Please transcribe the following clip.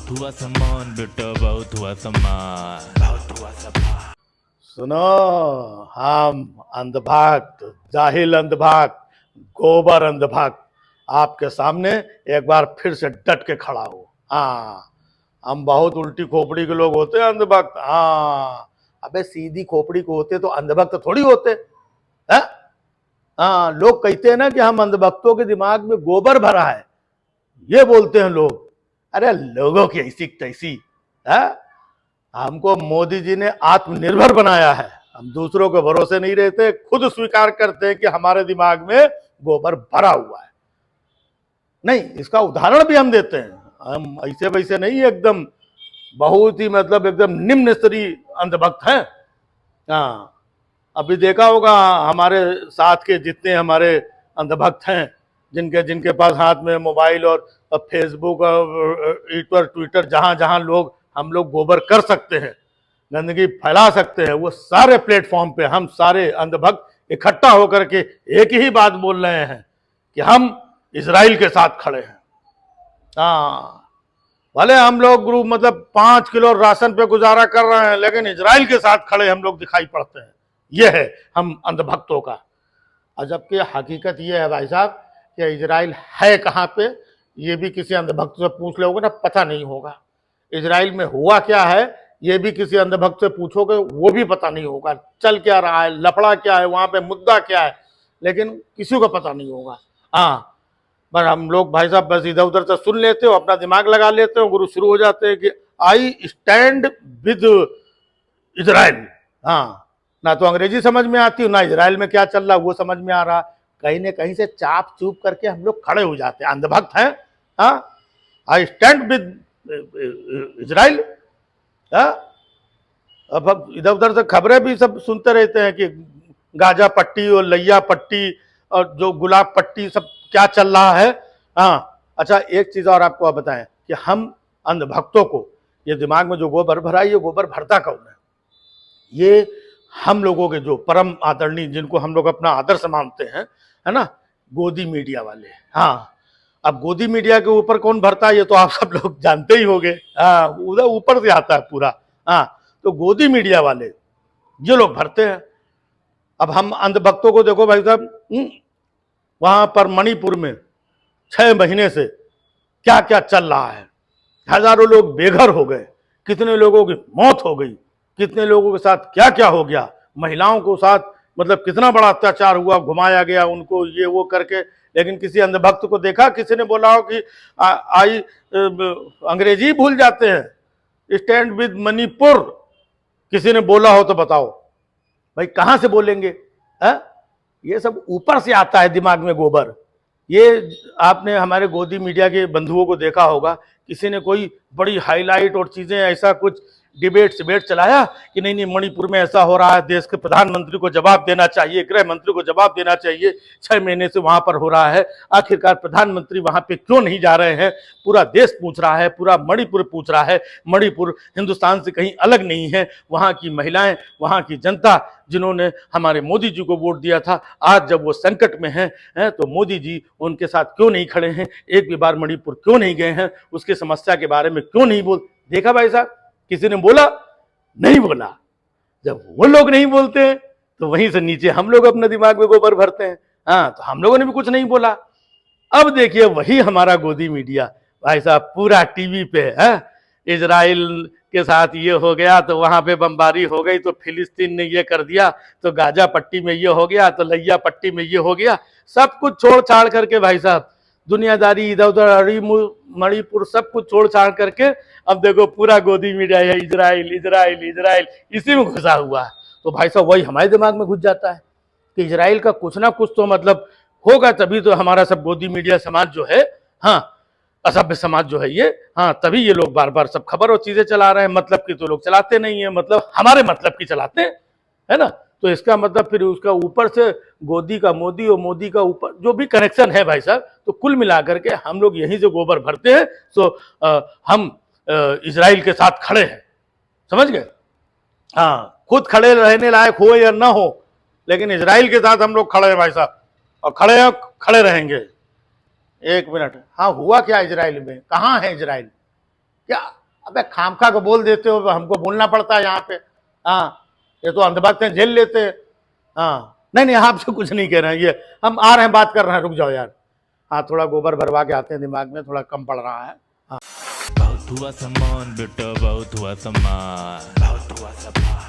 बहुत हुआ सम्मान बेटा, बहुत हुआ सम्मान, बहुत हुआ सम्मान। सुनो, हम अंधभक्त, जाहिल अंधभक्त, गोबर अंधभक्त आपके सामने एक बार फिर से डट के खड़ा हो। हाँ, हम बहुत उल्टी खोपड़ी के लोग होते हैं अंधभक्त। हाँ, अबे सीधी खोपड़ी को होते तो अंधभक्त थोड़ी होते है। हाँ, लोग कहते हैं ना कि हम अंधभक्तों के दिमाग में गोबर भरा है, ये बोलते हैं लोग। अरे लोगों की ऐसी तैसी है। हमको मोदी जी ने आत्मनिर्भर बनाया है। हम दूसरों के भरोसे नहीं रहते, खुद स्वीकार करते हैं कि हमारे दिमाग में गोबर भरा हुआ है। नहीं, इसका उदाहरण भी हम देते हैं। हम ऐसे वैसे नहीं, एकदम बहुत ही मतलब एकदम निम्न स्तरीय अंधभक्त हैं। हाँ, अभी देखा होगा हमारे साथ के जितने हमारे अंधभक्त हैं, जिनके जिनके पास हाथ में मोबाइल और फेसबुक और ट्विटर, जहां जहां लोग हम लोग गोबर कर सकते हैं, गंदगी फैला सकते हैं, वो सारे प्लेटफॉर्म पे हम सारे अंधभक्त इकट्ठा होकर के एक ही बात बोल रहे हैं कि हम इजराइल के साथ खड़े हैं। हाँ, भले हम लोग ग्रुप मतलब 5 किलो राशन पे गुजारा कर रहे हैं, लेकिन इजराइल के साथ खड़े हम लोग दिखाई पड़ते हैं। ये है हम अंधभक्तों का। और जबकि हकीकत ये है भाई साहब कि इजराइल है कहाँ पे, ये भी किसी अंधभक्त से पूछ लोगे ना, पता नहीं होगा। इजराइल में हुआ क्या है ये भी किसी अंधभक्त से पूछोगे, वो भी पता नहीं होगा। चल क्या रहा है, लफड़ा क्या है वहां पे, मुद्दा क्या है, लेकिन किसी को पता नहीं होगा। हाँ, पर हम लोग भाई साहब बस इधर उधर से सुन लेते हो, अपना दिमाग लगा लेते हो, गुरु शुरू हो जाते हैं कि आई स्टैंड विद इजराइल। हाँ, ना तो अंग्रेजी समझ में आती हो, ना इजराइल में क्या चल रहा वो समझ में आ रहा। कहीं ना कहीं से चाप चूप करके हम लोग खड़े हो जाते हैं, अंधभक्त हैं। हाँ, आई स्टैंड विद इजराइल। अब इधर उधर से खबरें भी सब सुनते रहते हैं कि गाजा पट्टी और लैया पट्टी और जो गुलाब पट्टी सब क्या चल रहा है। हाँ, अच्छा एक चीज और आपको बताएं कि हम अंधभक्तों को ये दिमाग में जो गोबर भरा है, ये गोबर भरता कौन है? ये हम लोगों के जो परम आदरणीय, जिनको हम लोग अपना आदर्श मानते हैं, है ना, गोदी मीडिया वाले। हाँ, अब गोदी मीडिया के ऊपर कौन भरता है ये तो आप सब लोग जानते ही होंगे। हाँ, उधर ऊपर से आता है पूरा। हाँ, तो गोदी मीडिया वाले ये लोग भरते हैं। अब हम अंधभक्तों को देखो भाई साहब, वहां पर मणिपुर में 6 महीने से क्या क्या चल रहा है। हजारों लोग बेघर हो गए, कितने लोगों की मौत हो गई, कितने लोगों के साथ क्या क्या हो गया, महिलाओं को साथ मतलब कितना बड़ा अत्याचार हुआ, घुमाया गया उनको, ये वो करके। लेकिन किसी अंधभक्त को देखा किसी ने बोला हो कि आई अंग्रेजी भूल जाते हैं, स्टैंड विद मणिपुर किसी ने बोला हो तो बताओ भाई, कहां से बोलेंगे? है? ये सब ऊपर से आता है दिमाग में गोबर। ये आपने हमारे गोदी मीडिया के बंधुओं को देखा होगा, किसी ने कोई बड़ी हाईलाइट और चीजें ऐसा कुछ डिबेट चलाया कि नहीं नहीं मणिपुर में ऐसा हो रहा है, देश के प्रधानमंत्री को जवाब देना चाहिए, गृह मंत्री को जवाब देना चाहिए, 6 महीने से वहां पर हो रहा है, आखिरकार प्रधानमंत्री वहां पे क्यों नहीं जा रहे हैं? पूरा देश पूछ रहा है, पूरा मणिपुर पूछ रहा है। मणिपुर हिंदुस्तान से कहीं अलग नहीं है। वहां की महिलाएं, वहां की जनता जिन्होंने हमारे मोदी जी को वोट दिया था, आज जब वो संकट में हैं तो मोदी जी उनके साथ क्यों नहीं खड़े हैं? एक भी बार मणिपुर क्यों नहीं गए हैं? उसकी समस्या के बारे में क्यों नहीं बोल? देखा भाई साहब, किसी ने बोला? नहीं बोला। जब वो लोग नहीं बोलते हैं तो वहीं से नीचे हम लोग अपने दिमाग में गोबर भरते हैं। हाँ, तो हम लोगों ने भी कुछ नहीं बोला। अब देखिए वही हमारा गोदी मीडिया भाई साहब पूरा टीवी पे है। इजराइल के साथ ये हो गया तो वहां पे बमबारी हो गई, तो फिलिस्तीन ने ये कर दिया, तो गाजा पट्टी में ये हो गया, तो लैया पट्टी में ये हो गया। सब कुछ छोड़ छाड़ करके भाई साहब, दुनियादारी इधर उधर मणिपुर सब कुछ छोड़ छाड़ करके अब देखो पूरा गोदी मीडिया है इजराइल इजराइल इजराइल, इसी में घुसा हुआ है। तो भाई साहब वही हमारे दिमाग में घुस जाता है कि इजराइल का कुछ ना कुछ तो मतलब होगा, तभी तो हमारा सब गोदी मीडिया समाज जो है, हाँ असभ्य समाज जो है ये, हाँ तभी ये लोग बार बार सब खबर और चीजें चला रहे हैं। मतलब की तो लोग चलाते नहीं है, मतलब हमारे मतलब की चलाते हैं, है ना। तो इसका मतलब फिर उसका ऊपर से गोदी का मोदी और मोदी का ऊपर जो भी कनेक्शन है भाई साहब, तो कुल मिलाकर के हम लोग यहीं से गोबर भरते हैं। तो हम इजराइल के साथ खड़े हैं, समझ गए। हाँ, खुद खड़े रहने लायक हो या ना हो, लेकिन इजराइल के साथ हम लोग खड़े हैं भाई साहब, और खड़े हैं, खड़े रहेंगे। एक मिनट, हाँ हुआ क्या इजराइल में? कहाँ है इजराइल? क्या अबे खामखा को बोल देते हो, हमको बोलना पड़ता है यहाँ पे। हाँ, ये तो अंधभक्त हैं, झेल लेते हैं। हाँ नहीं नहीं, आपसे कुछ नहीं कह रहे हैं, ये हम आ रहे हैं, बात कर रहे हैं, रुक जाओ यार। हाँ, थोड़ा गोबर भरवा के आते हैं, दिमाग में थोड़ा कम पड़ रहा है। बहुत हुआ सम्मान बेटा, बहुत हुआ सम्मान, बहुत हुआ सम्मान।